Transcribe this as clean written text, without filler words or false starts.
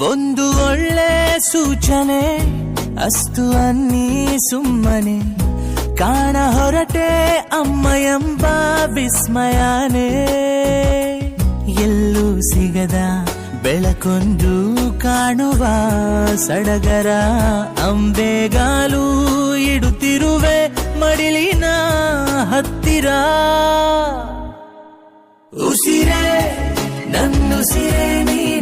ಒಂದು ಒಳ್ಳೆ ಸೂಚನೆ ಅಸ್ತು ಅನ್ನಿ ಸುಮ್ಮನೆ ಕಾಣ ಹೊರಟೆ ಅಮ್ಮ ಎಂಬ ವಿಸ್ಮಯನೇ. ಎಲ್ಲೂ ಸಿಗದ ಬೆಳಕೊಂದು ಕಾಣುವ ಸಡಗರ ಅಂಬೆಗಾಲು ಇಡುತ್ತಿರುವೆ ಮಡಿಲಿನ ಹತ್ತಿರ. ಉಸಿರೇ ನನ್ನುಸಿರೇ ನೀ